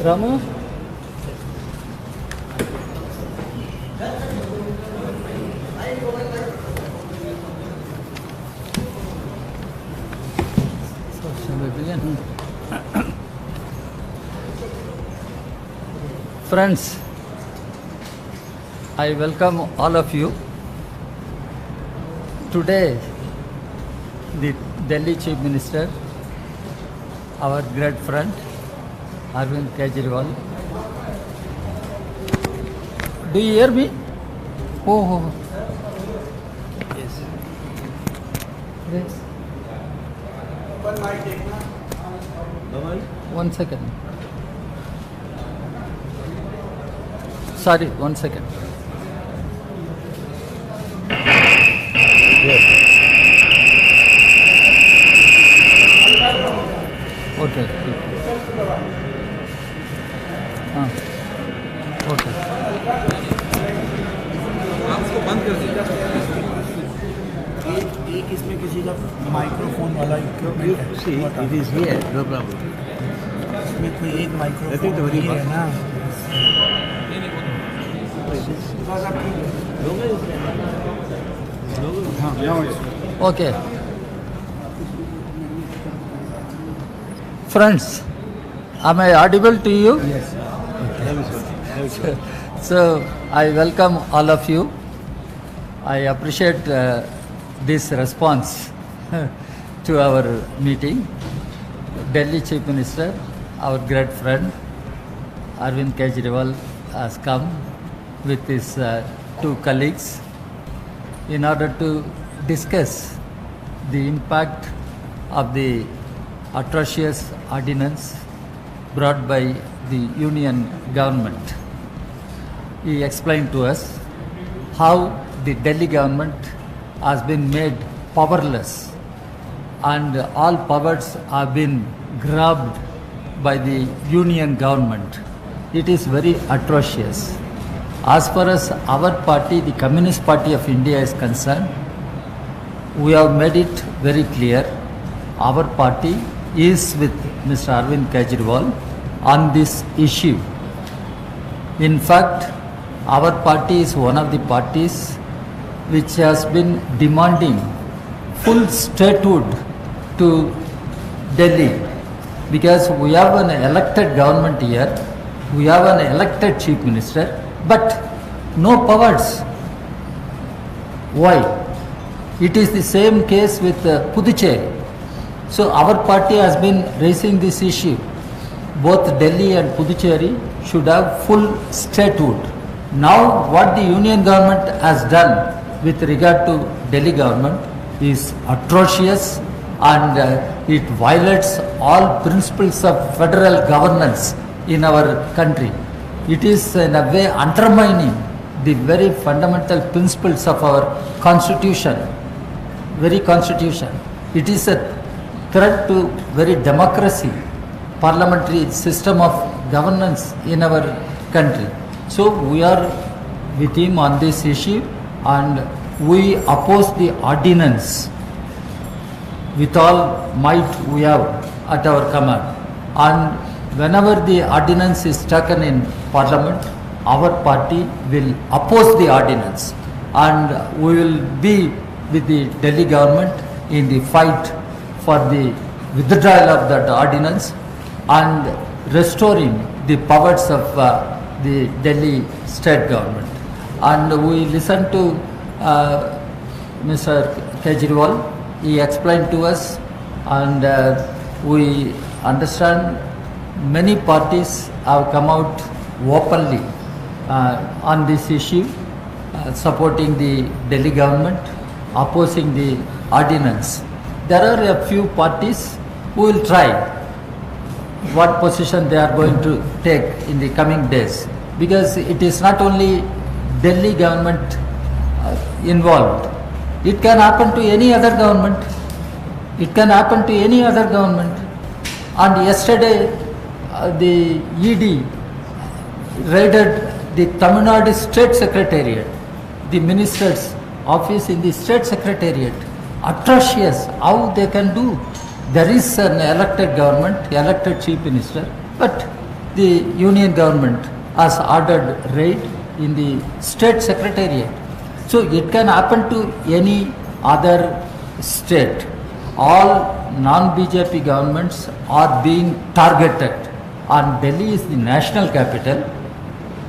Ramu? So, shall we begin? Friends, I welcome all of you. Today, the Delhi Chief Minister, our great friend, Arvind Kejriwal. Do you hear me? Oh. Yes. Yes. One second. Sorry, 1 second. Yes. Okay. Okay. आपको बंद कर दीजिए। एक इसमें किसी का microphone वाला equipment है। It is here, no problem. इसमें कोई एक I think microphone the very है ना। Okay. Friends, am I audible to you? Yes. So, I welcome all of you. I appreciate this response to our meeting. Delhi Chief Minister, our great friend, Arvind Kejriwal, has come with his two colleagues in order to discuss the impact of the atrocious ordinance brought by the union government. He explained to us how the Delhi government has been made powerless and all powers have been grabbed by the union government. It is very atrocious. As far as our party, the Communist Party of India, is concerned, we have made it very clear. Our party is with Mr. Arvind Kejriwal on this issue. In fact, our party is one of the parties which has been demanding full statehood to Delhi, because we have an elected government here, we have an elected chief minister, but no powers. Why? It is the same case with Puducherry. So our party has been raising this issue. Both Delhi and Puducherry should have full statehood. Now what the union government has done with regard to Delhi government is atrocious, and it violates all principles of federal governance in our country. It is in a way undermining the very fundamental principles of our constitution, very constitution. It is a threat to very democracy, parliamentary system of governance in our country. So we are with him on this issue, and we oppose the ordinance with all might we have at our command. And whenever the ordinance is taken in parliament, our party will oppose the ordinance, and we will be with the Delhi government in the fight for the withdrawal of that ordinance and restoring the powers of the Delhi state government. And we listened to Mr. Kejriwal. He explained to us, and we understand many parties have come out openly on this issue, supporting the Delhi government, opposing the ordinance. There are a few parties who will try what position they are going to take in the coming days, because it is not only Delhi government involved. It can happen to any other government. It can happen to any other government. And yesterday, the ED raided the Tamil Nadu State Secretariat, the minister's office in the State Secretariat. Atrocious, how they can do. there is an elected government, elected chief minister, but the union government has ordered raid in the state secretariat. So it can happen to any other state. All non-BJP governments are being targeted, and Delhi is the national capital.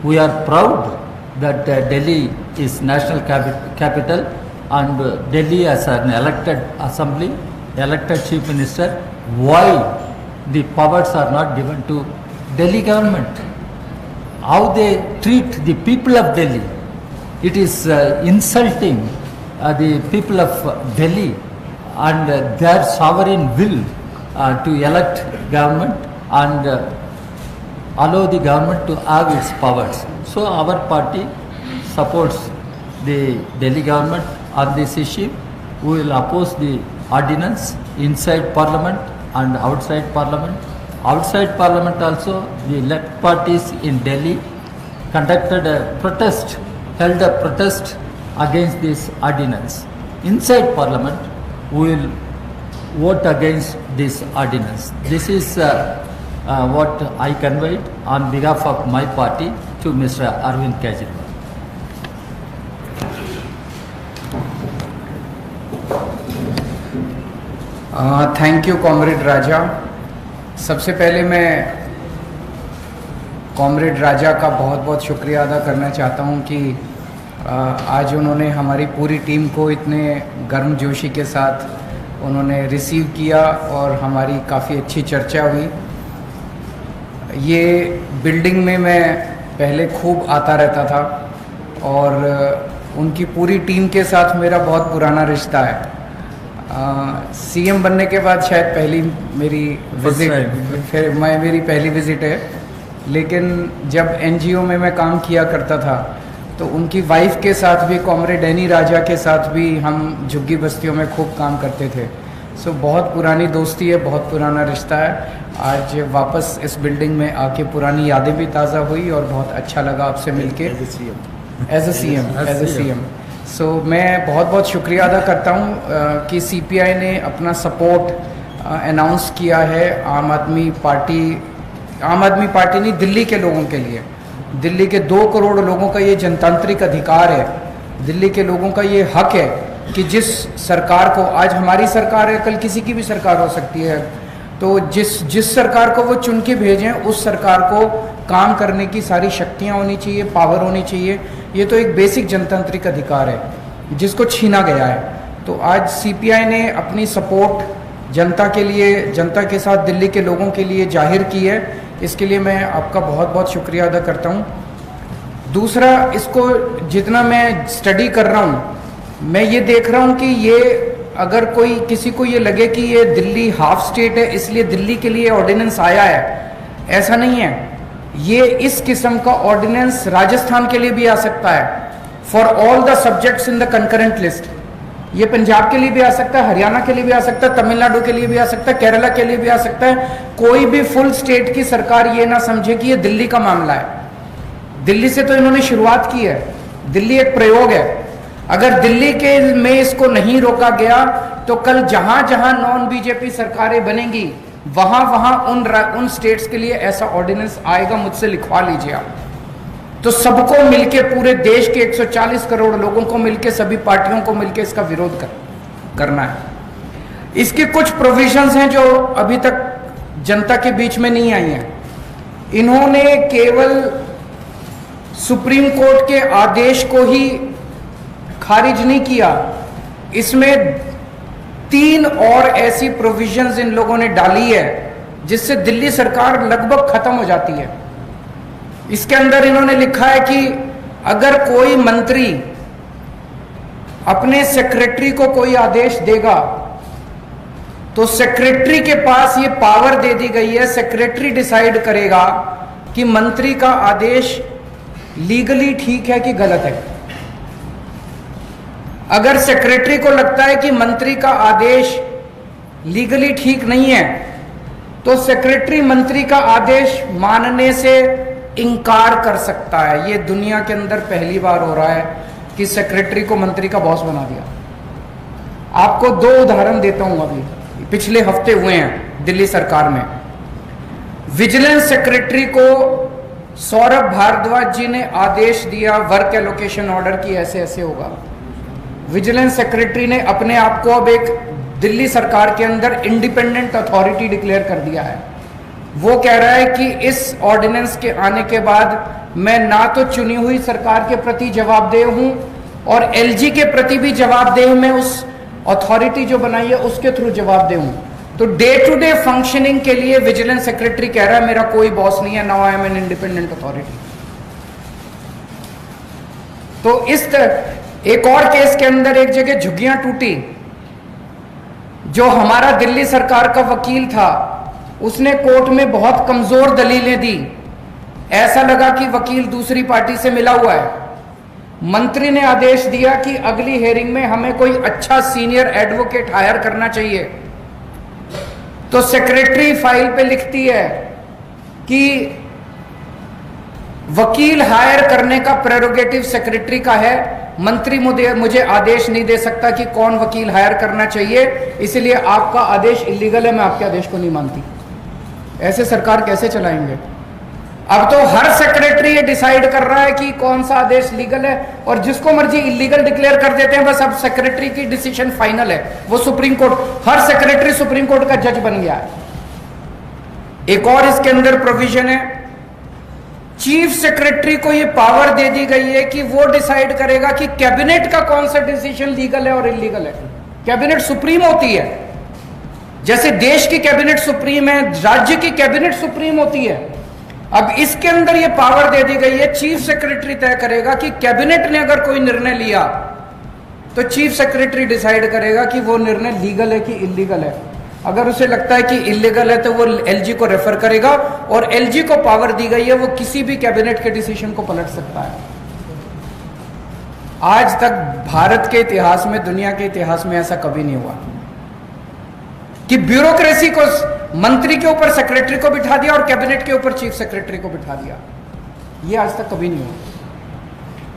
We are proud that Delhi is national capital, and Delhi as an elected assembly, elected chief minister. Why the powers are not given to Delhi government? How they treat the people of Delhi? It is insulting the people of Delhi and their sovereign will to elect government and allow the government to have its powers. So our party supports the Delhi government on this issue. We will oppose the ordinance inside Parliament and outside Parliament. Outside Parliament also, the left parties in Delhi conducted a protest, held a protest against this ordinance. Inside Parliament, we will vote against this ordinance. This is what I conveyed on behalf of my party to Mr. Arvind Kejriwal. Thank you comrade Raja. सबसे पहले मैं comrade राजा का बहुत बहुत शुक्रिया अदा करना चाहता हूं कि आज उन्होंने हमारी पूरी टीम को इतने गर्मजोशी के साथ उन्होंने रिसीव किया और हमारी काफ़ी अच्छी चर्चा हुई। ये बिल्डिंग में मैं पहले खूब आता रहता था और उनकी पूरी टीम के साथ मेरा बहुत पुराना रिश्ता है। सीएम बनने के बाद शायद पहली मेरी विजिट मेरी पहली विजिट है, लेकिन जब एनजीओ में मैं काम किया करता था तो उनकी वाइफ के साथ भी, कॉमरेड एनी राजा के साथ भी हम झुग्गी बस्तियों में खूब काम करते थे। सो बहुत पुरानी दोस्ती है, बहुत पुराना रिश्ता है। आज वापस इस बिल्डिंग में आके पुरानी यादें भी ताज़ा हुई और बहुत अच्छा लगा आपसे मिलके एज ए सीएम। सो मैं बहुत बहुत शुक्रिया अदा करता हूँ कि सीपीआई ने अपना सपोर्ट अनाउंस किया है आम आदमी पार्टी नहीं, दिल्ली के लोगों के लिए। दिल्ली के 2 करोड़ लोगों का ये जनतांत्रिक अधिकार है, दिल्ली के लोगों का ये हक है कि जिस सरकार को, आज हमारी सरकार है, कल किसी की भी सरकार हो सकती है, तो जिस सरकार को वो चुन के भेजें उस सरकार को काम करने की सारी शक्तियाँ होनी चाहिए, पावर होनी चाहिए। ये तो एक बेसिक जनतांत्रिक अधिकार है जिसको छीना गया है। तो आज सीपीआई ने अपनी सपोर्ट जनता के लिए, जनता के साथ दिल्ली के लोगों के लिए जाहिर की है। इसके लिए मैं आपका बहुत बहुत शुक्रिया अदा करता हूँ। दूसरा, इसको जितना मैं स्टडी कर रहा हूँ, मैं ये देख रहा हूँ कि ये अगर कोई किसी को ये लगे कि ये दिल्ली हाफ स्टेट है इसलिए दिल्ली के लिए ऑर्डिनेंस आया है, ऐसा नहीं है। ये इस किस्म का ऑर्डिनेंस राजस्थान के लिए भी आ सकता है, for all the subjects in the concurrent list. ये पंजाब के लिए भी आ सकता है, हरियाणा के लिए भी आ सकता है, तमिलनाडु के लिए भी आ सकता है, केरला के लिए भी आ सकता है। कोई भी फुल स्टेट की सरकार ये ना समझे कि ये दिल्ली का मामला है। दिल्ली से तो इन्होंने शुरुआत की है, दिल्ली एक प्रयोग है। अगर दिल्ली के में इसको नहीं रोका गया तो कल जहां जहां नॉन बीजेपी सरकारें बनेंगी वहां वहां उन स्टेट्स के लिए ऐसा ऑर्डिनेंस आएगा। मुझसे लिखवा लीजिए आप। तो सबको मिलके, पूरे देश के 140 करोड़ लोगों को मिलके, सभी पार्टियों को मिलके इसका विरोध करना है। इसके कुछ प्रोविजंस हैं जो अभी तक जनता के बीच में नहीं आई हैं। इन्होंने केवल सुप्रीम कोर्ट के आदेश को ही खारिज नहीं किया, इसमें 3 और ऐसी प्रोविजंस इन लोगों ने डाली है जिससे दिल्ली सरकार लगभग खत्म हो जाती है। इसके अंदर इन्होंने लिखा है कि अगर कोई मंत्री अपने सेक्रेटरी को कोई आदेश देगा तो सेक्रेटरी के पास ये पावर दे दी गई है, सेक्रेटरी डिसाइड करेगा कि मंत्री का आदेश लीगली ठीक है कि गलत है। अगर सेक्रेटरी को लगता है कि मंत्री का आदेश लीगली ठीक नहीं है तो सेक्रेटरी मंत्री का आदेश मानने से इनकार कर सकता है। ये दुनिया के अंदर पहली बार हो रहा है कि सेक्रेटरी को मंत्री का बॉस बना दिया। आपको 2 उदाहरण देता हूं अभी, पिछले हफ्ते हुए हैं दिल्ली सरकार में। विजिलेंस सेक्रेटरी को सौरभ भारद्वाज जी ने आदेश दिया वर्क एलोकेशन ऑर्डर की ऐसे ऐसे होगा। विजिलेंस सेक्रेटरी ने अपने आप को अब एक दिल्ली सरकार के अंदर इंडिपेंडेंट अथॉरिटी डिक्लेयर कर दिया है। वो कह रहा है कि इस ऑर्डिनेंस के आने के बाद मैं ना तो चुनी हुई सरकार के प्रति जवाबदेह हूं और एलजी के प्रति भी जवाबदेह, मैं उस अथॉरिटी जो बनाई है उसके थ्रू जवाबदेह हूं। तो डे टू डे फंक्शनिंग के लिए विजिलेंस सेक्रेटरी कह रहा है मेरा कोई बॉस नहीं है, now I am an independent authority. तो इस एक और केस के अंदर एक जगह झुग्गियां टूटी, जो हमारा दिल्ली सरकार का वकील था उसने कोर्ट में बहुत कमजोर दलीलें दी। ऐसा लगा कि वकील दूसरी पार्टी से मिला हुआ है। मंत्री ने आदेश दिया कि अगली हेयरिंग में हमें कोई अच्छा सीनियर एडवोकेट हायर करना चाहिए। तो सेक्रेटरी फाइल पे लिखती है कि वकील हायर करने का प्रेरोगेटिव सेक्रेटरी का है, मंत्री मुझे आदेश नहीं दे सकता कि कौन वकील हायर करना चाहिए, इसलिए आपका आदेश इलीगल है, मैं आपके आदेश को नहीं मानती। ऐसे सरकार कैसे चलाएंगे? अब तो हर सेक्रेटरी ये डिसाइड कर रहा है कि कौन सा आदेश लीगल है और जिसको मर्जी इलीगल डिक्लेयर कर देते हैं। बस अब सेक्रेटरी की डिसीजन फाइनल है, वो सुप्रीम कोर्ट, हर सेक्रेटरी सुप्रीम कोर्ट का जज बन गया है। एक और इसके अंदर प्रोविजन है, चीफ सेक्रेटरी को ये पावर दे दी गई है कि वो डिसाइड करेगा कि कैबिनेट का कौन सा डिसीजन लीगल है और इलीगल है। कैबिनेट सुप्रीम होती है, जैसे देश की कैबिनेट सुप्रीम है, राज्य की कैबिनेट सुप्रीम होती है। अब इसके अंदर ये पावर दे दी गई है, चीफ सेक्रेटरी तय करेगा कि कैबिनेट ने अगर कोई निर्णय लिया तो चीफ सेक्रेटरी डिसाइड करेगा कि वो निर्णय लीगल है कि इलीगल है। अगर उसे लगता है कि इलीगल है तो वो एलजी को रेफर करेगा और एलजी को पावर दी गई है, वो किसी भी कैबिनेट के डिसीजन को पलट सकता है। आज तक भारत के इतिहास में, दुनिया के इतिहास में ऐसा कभी नहीं हुआ कि ब्यूरोक्रेसी को मंत्री के ऊपर सेक्रेटरी को बिठा दिया और कैबिनेट के ऊपर चीफ सेक्रेटरी को बिठा दिया। ये आज तक कभी नहीं हुआ।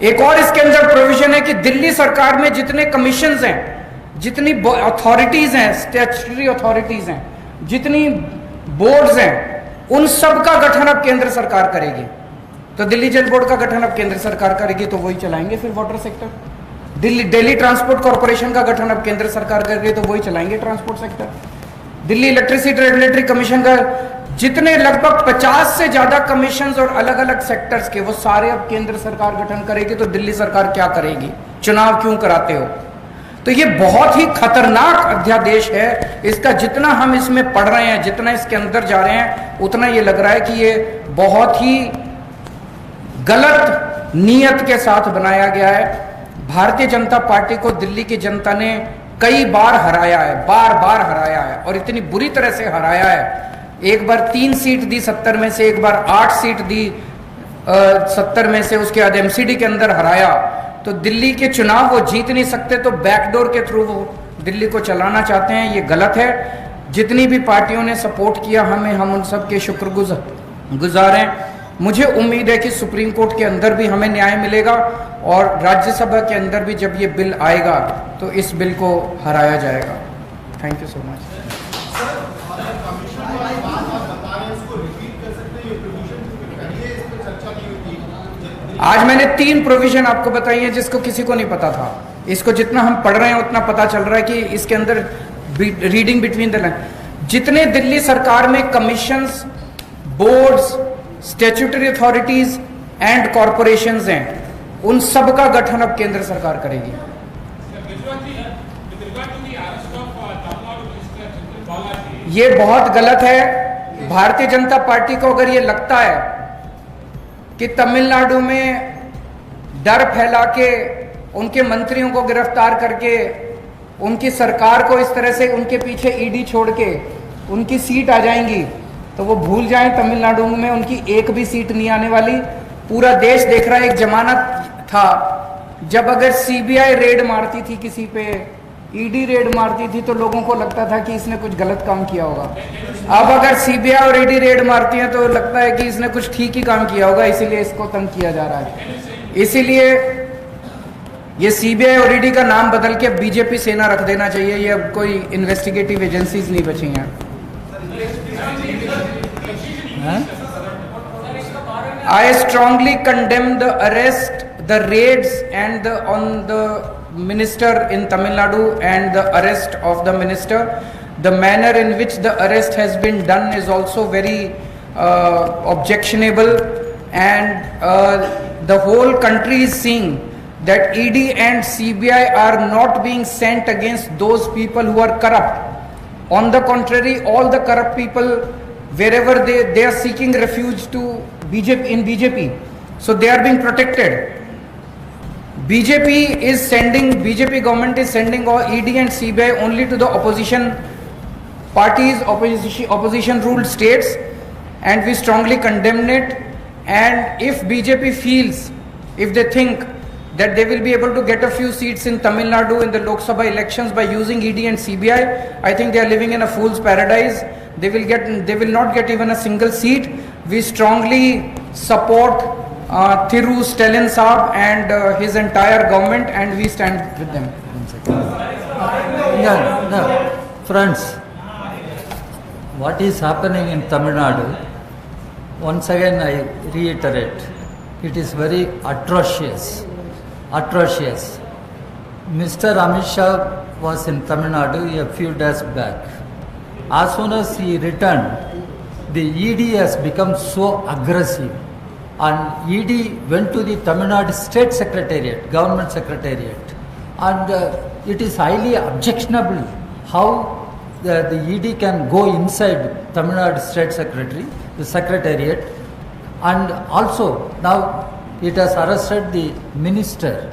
एक और इसके अंदर प्रोविजन है कि दिल्ली सरकार में जितने कमीशंस हैं, जितनी अथॉरिटीज हैं, स्टैट्यूटरी अथॉरिटीज हैं, जितनी बोर्ड्स हैं, उन सब का गठन अब केंद्र सरकार करेगी। तो दिल्ली जल बोर्ड का गठन अब केंद्र सरकार करेगी, तो वही चलाएंगे फिर water sector. Delhi transport corporation का गठन अब केंद्र सरकार करेगी, तो वही चलाएंगे transport sector. Delhi electricity regulatory commission का जितने लगभग 50 से ज्यादा कमीशन और अलग अलग सेक्टर्स के, वो सारे अब केंद्र सरकार गठन करेगी। तो दिल्ली सरकार क्या करेगी? चुनाव क्यों कराते हो? तो ये बहुत ही खतरनाक अध्यादेश है। इसका जितना हम इसमें पढ़ रहे हैं, जितना इसके अंदर जा रहे हैं, उतना ये लग रहा है कि ये बहुत ही गलत नीयत के साथ बनाया गया है। भारतीय जनता पार्टी को दिल्ली की जनता ने कई बार हराया है, बार बार हराया है, और इतनी बुरी तरह से हराया है। एक बार 3 सीट दी 70 में से, एक बार 8 सीट दी 70 में से, उसके बाद एमसीडी के अंदर हराया। तो दिल्ली के चुनाव वो जीत नहीं सकते, तो बैकडोर के थ्रू वो दिल्ली को चलाना चाहते हैं। ये गलत है। जितनी भी पार्टियों ने सपोर्ट किया हमें, हम उन सब के शुक्रगुजार हैं। मुझे उम्मीद है कि सुप्रीम कोर्ट के अंदर भी हमें न्याय मिलेगा और राज्यसभा के अंदर भी जब ये बिल आएगा तो इस बिल को हराया जाएगा। Thank you so much. आज मैंने 3 प्रोविजन आपको बताई है जिसको किसी को नहीं पता था। इसको जितना हम पढ़ रहे हैं उतना पता चल रहा है कि इसके अंदर रीडिंग बिटवीन द लाइन, जितने दिल्ली सरकार में commissions, boards, statutory authorities and corporations हैं, उन सब का गठन अब केंद्र सरकार करेगी। ये बहुत गलत है। भारतीय जनता पार्टी को अगर ये लगता है कि तमिलनाडु में डर फैला के उनके मंत्रियों को गिरफ्तार करके उनकी सरकार को इस तरह से उनके पीछे ईडी छोड़ के उनकी सीट आ जाएंगी, तो वो भूल जाएं तमिलनाडु में उनकी एक भी सीट नहीं आने वाली। पूरा देश देख रहा है। एक जमाना था जब अगर सीबीआई रेड मारती थी किसी पे, ईडी रेड मारती थी, तो लोगों को लगता था कि इसने कुछ गलत काम किया होगा। अब अगर सीबीआई और ईडी रेड मारती है तो लगता है कि इसने कुछ ठीक ही काम किया होगा, इसीलिए इसको तंग किया जा रहा है। इसीलिए ये सीबीआई और ईडी का नाम बदल के बीजेपी सेना रख देना चाहिए। ये अब कोई इन्वेस्टिगेटिव एजेंसीज नहीं बची हैं। I strongly condemn the arrest, the raids and on the minister in Tamil Nadu and the arrest of the minister. The manner in which the arrest has been done is also very objectionable, and the whole country is seeing that ED and CBI are not being sent against those people who are corrupt. On the contrary, all the corrupt people, wherever they are seeking refuge to BJP, so they are being protected. BJP government is sending all ED and CBI only to the opposition parties, opposition ruled states, and we strongly condemn it. And if BJP feels, if they think that they will be able to get a few seats in Tamil Nadu in the Lok Sabha elections by using ED and CBI, I think they are living in a fool's paradise. They will not get even a single seat. We strongly support Thiru Stalin Saab and his entire government, and we stand with them. No, friends, what is happening in Tamil Nadu, once again I reiterate, it is very atrocious. Mr. Amit Shah was in Tamil Nadu a few days back. As soon as he returned, the ED has become so aggressive, and ED went to the Tamil Nadu State Secretariat, Government Secretariat, and it is highly objectionable how the ED can go inside Tamil Nadu State Secretariat, and also now it has arrested the minister.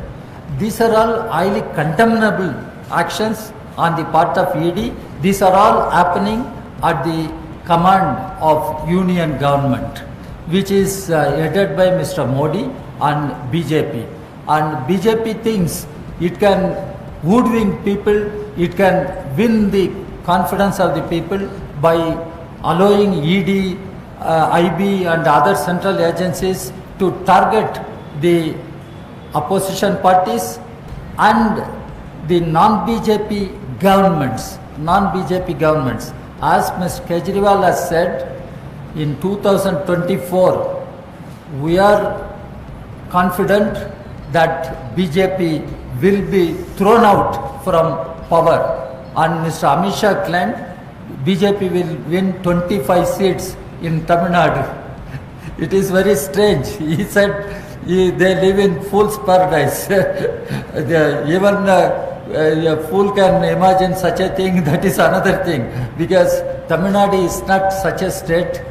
These are all highly condemnable actions on the part of ED. These are all happening at the command of union government, which is headed by Mr. Modi and BJP. And BJP thinks it can hoodwink people, it can win the confidence of the people by allowing ED, IB and other central agencies to target the opposition parties and the non-BJP governments. As Mr. Kejriwal has said, in 2024, we are confident that BJP will be thrown out from power, and Mr. Amit Shah claimed BJP will win 25 seats in Tamil Nadu. It is very strange. He said they live in fool's paradise. Even a fool can imagine such a thing. That is another thing, because Tamil Nadu is not such a state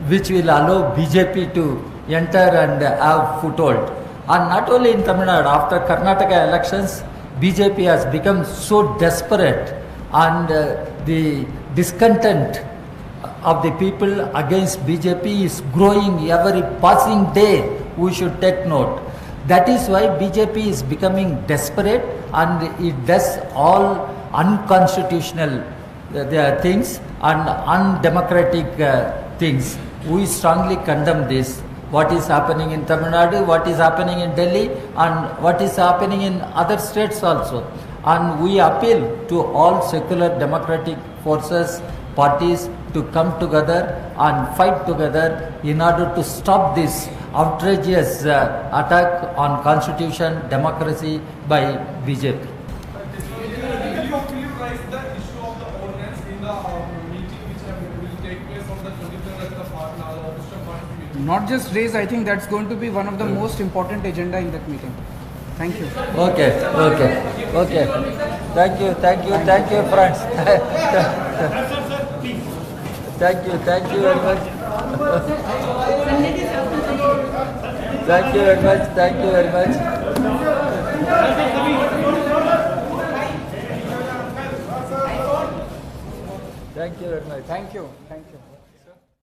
which will allow BJP to enter and have foothold. And not only in Tamil Nadu, after Karnataka elections, BJP has become so desperate, and the discontent of the people against BJP is growing every passing day. We should take note. That is why BJP is becoming desperate, and it does all unconstitutional things and undemocratic things. We strongly condemn this. What is happening in Tamil Nadu, what is happening in Delhi, and what is happening in other states also. And we appeal to all secular democratic forces, parties to come together and fight together in order to stop this outrageous attack on constitution, democracy by BJP. Will you raise the issue of the ordinance in the meeting which will take place on the 23rd at the meeting? Not just raise, I think that's going to be one of the most important agenda in that meeting. Thank you. Okay. Thank you, friends. Thank you very much. Thank you very much. Thank you very much. Thank you.